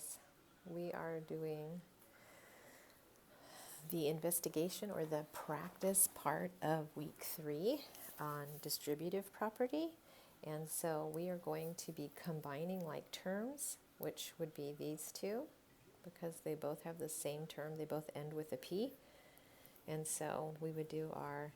guys. We are doing the investigation or the practice part of week 3 on distributive property. And so we are going to be combining like terms, which would be these two, because they both have the same term. They both end with a P. And so we would do our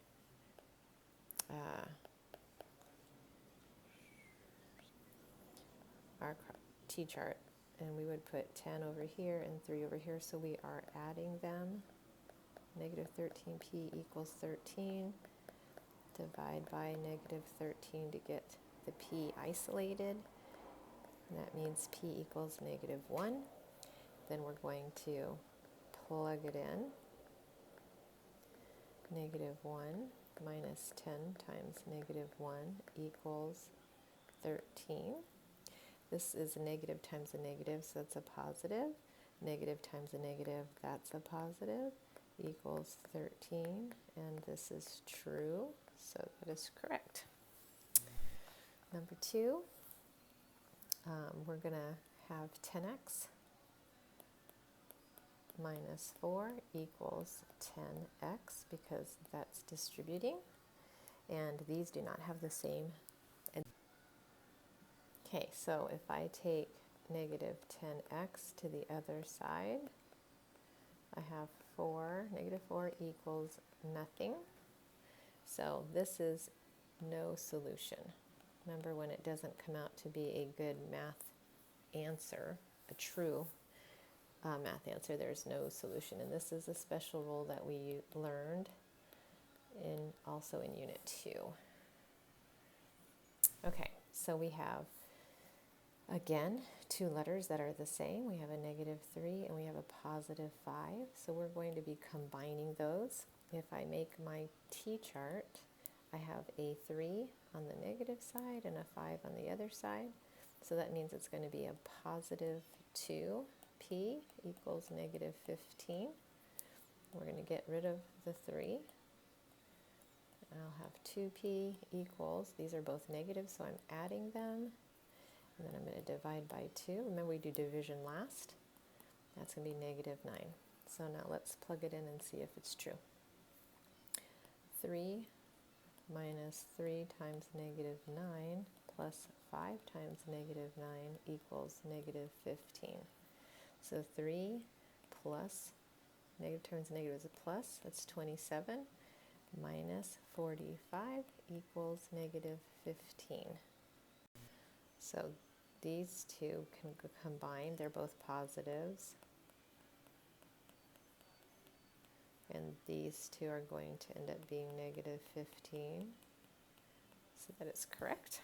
T-chart, and we would put 10 over here and 3 over here, so we are adding them. Negative 13p equals 13. Divide by negative 13 to get the p isolated. And that means p equals negative 1. Then we're going to plug it in. Negative 1 minus 10 times negative 1 equals 13. This is a negative times a negative, so that's a positive. Negative times a negative, that's a positive, equals 13. And this is true, so that is correct. Number 2, we're going to have 10x minus 4 equals 10x because that's distributing. And these do not have the same. Okay, so if I take negative 10x to the other side, I have 4, negative 4 equals nothing. So this is no solution. Remember, when it doesn't come out to be a good math answer, a true math answer, there's no solution. And this is a special rule that we learned also in Unit 2. Okay, so we have, again, two letters that are the same. We have a negative 3 and we have a positive 5. So we're going to be combining those. If I make my T-chart, I have a 3 on the negative side and a 5 on the other side. So that means it's going to be a positive 2p equals negative 15. We're going to get rid of the 3. I'll have 2p equals, these are both negative, so I'm adding them. And then I'm going to divide by 2. Remember, we do division last. That's going to be negative 9. So now let's plug it in and see if it's true. 3 minus 3 times negative 9 plus 5 times negative 9 equals negative 15. So 3 plus, negative times negative is a plus, that's 27, minus 45 equals negative 15. So these two can combine, they're both positives. And these two are going to end up being negative 15. So that is correct.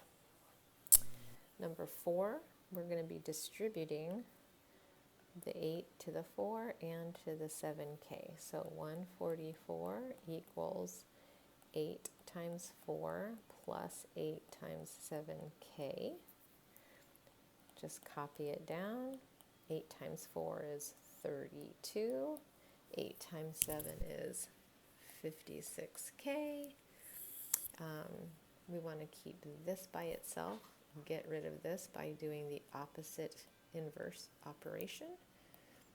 Number 4, we're going to be distributing the 8 to the 4 and to the 7k. So 144 equals 8 times 4 plus 8 times 7k. Just copy it down. 8 times 4 is 32. 8 times 7 is 56k. We want to keep this by itself. Get rid of this by doing the opposite inverse operation.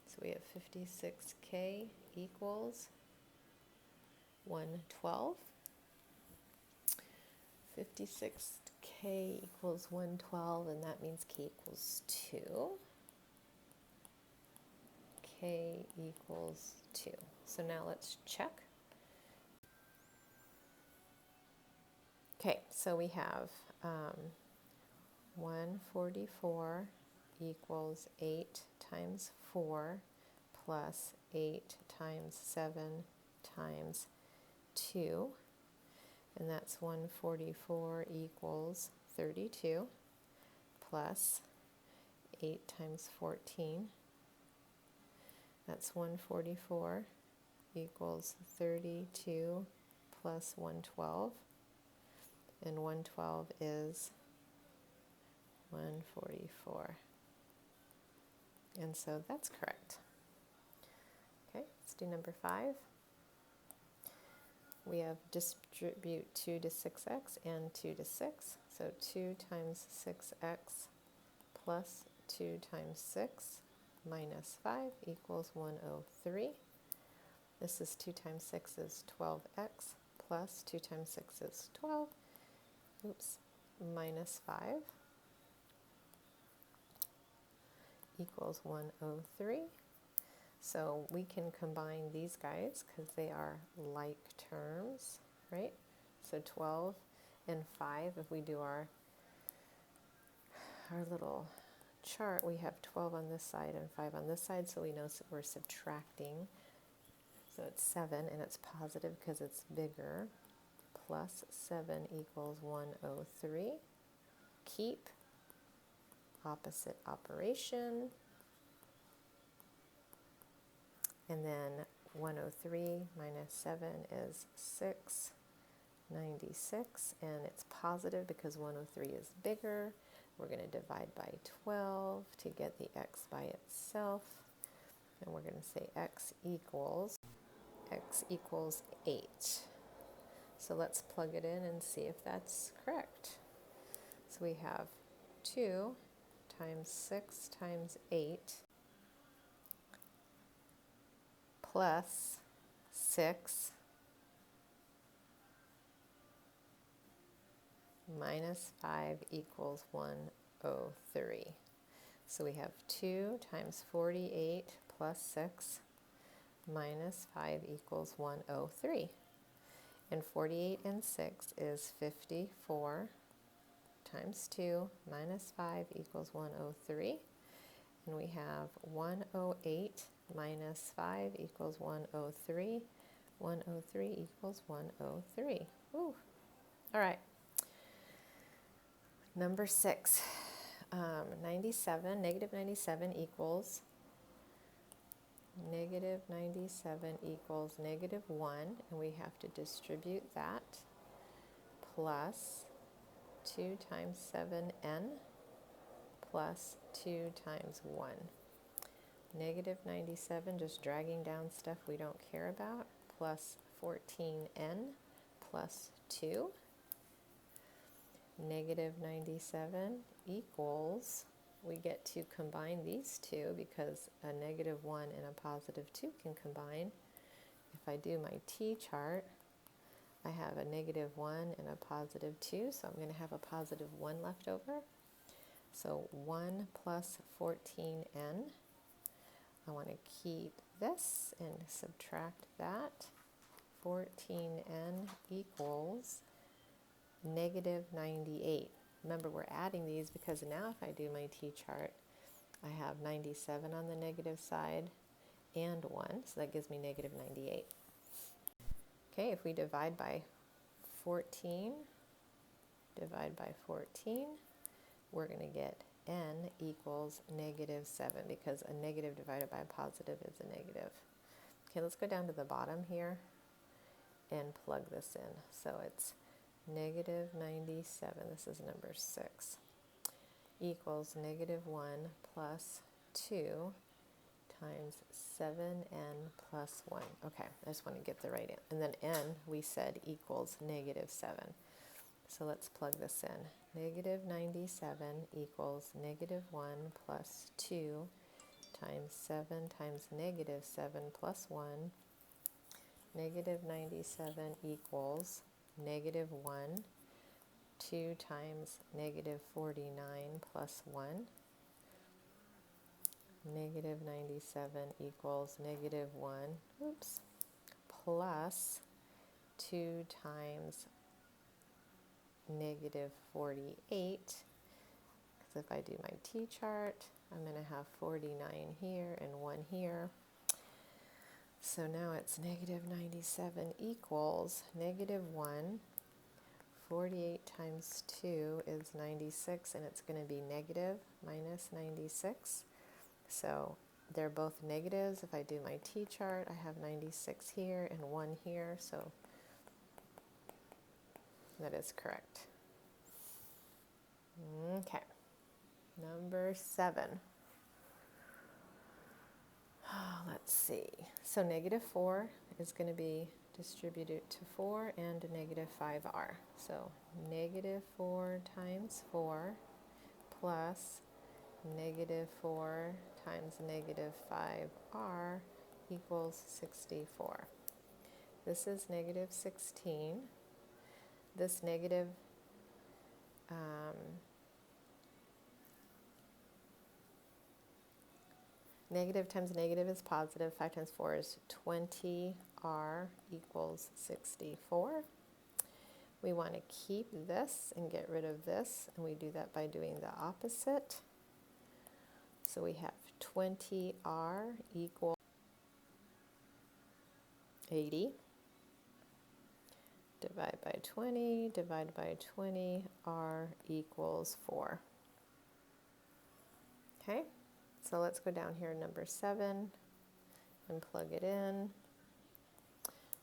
So we have 56k equals 112. 56k equals 112, and that means k equals 2. K equals 2. So now let's check. Okay, so we have 144 equals 8 times 4 plus 8 times 7 times 2. And that's 144 equals 32 plus 8 times 14. That's 144 equals 32 plus 112. And 112 is 144. And so that's correct. Okay, let's do number 5. We have distribute 2 to 6x and 2 to 6. So 2 times 6x plus 2 times 6 minus 5 equals 103. This is 2 times 6 is 12x plus 2 times 6 is 12. Oops, minus 5 equals 103. So we can combine these guys because they are like terms, right? So 12 and 5, if we do our little chart, we have 12 on this side and 5 on this side, so we know we're subtracting. So it's 7, and it's positive because it's bigger, plus 7 equals 103. Keep, opposite operation, and then 103 minus 7 is 696, and it's positive because 103 is bigger. We're going to divide by 12 to get the x by itself, and we're going to say x equals 8. So let's plug it in and see if that's correct. So we have 2 times 6 times 8 plus 6 minus 5 equals 103. So we have 2 times 48 plus 6 minus 5 equals 103. And 48 and 6 is 54 times 2 minus 5 equals 103. And we have 108 minus 5 equals 103. 103 equals 103. Woo. All right. Number 6. 97, negative 97 equals negative 97 equals negative 1, and we have to distribute that, plus 2 times 7n plus 2 times 1. Negative 97, just dragging down stuff we don't care about, plus 14n plus 2. Negative 97 equals, we get to combine these two because a negative 1 and a positive 2 can combine. If I do my t-chart, I have a negative 1 and a positive 2, so I'm going to have a positive 1 left over. So 1 plus 14n. I want to keep this and subtract that. 14n equals negative 98. Remember, we're adding these because now if I do my t-chart, I have 97 on the negative side and 1, so that gives me negative 98. Okay, if we divide by 14, we're going to get n equals negative 7 because a negative divided by a positive is a negative. Okay, let's go down to the bottom here and plug this in. So it's negative 97, this is number 6, equals negative 1 plus 2 times 7n plus 1. Okay, I just want to get the right in. And then n, we said, equals negative 7. So let's plug this in. Negative 97 equals negative 1 plus 2 times 7 times negative 7 plus 1. Negative 97 equals negative 1, 2 times negative 49 plus 1. Negative 97 equals negative 1, plus 2 times negative 48. Because if I do my t-chart, I'm going to have 49 here and 1 here. So now it's negative 97 equals negative 1. 48 times 2 is 96, and it's going to be negative minus 96. So they're both negatives. If I do my t-chart, I have 96 here and 1 here, so that is correct. Okay, number 7. Let's see. So negative 4 is going to be distributed to 4 and negative 5r. So negative 4 times 4 plus negative 4 times negative 5r equals 64. This is negative 16. This negative negative times negative is positive. 5 times 4 is 20r equals 64. We want to keep this and get rid of this, and we do that by doing the opposite. So we have 20r equals 80. Divide by 20, divide by 20, r equals 4. Okay, so let's go down here, number 7, and plug it in.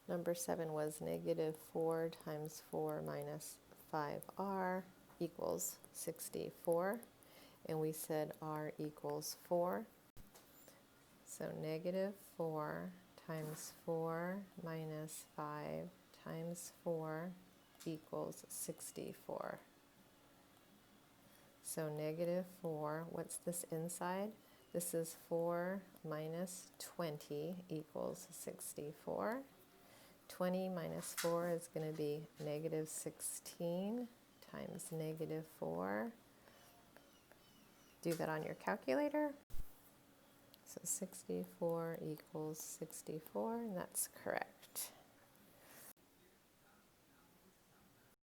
Number 7 was negative 4 times 4 minus 5r equals 64. And we said r equals 4. So negative 4 times 4 minus 5 times 4 equals 64. So negative 4, what's this inside? This is 4 minus 20 equals 64. 20 minus 4 is going to be negative 16 times negative 4. Do that on your calculator. So 64 equals 64, and that's correct.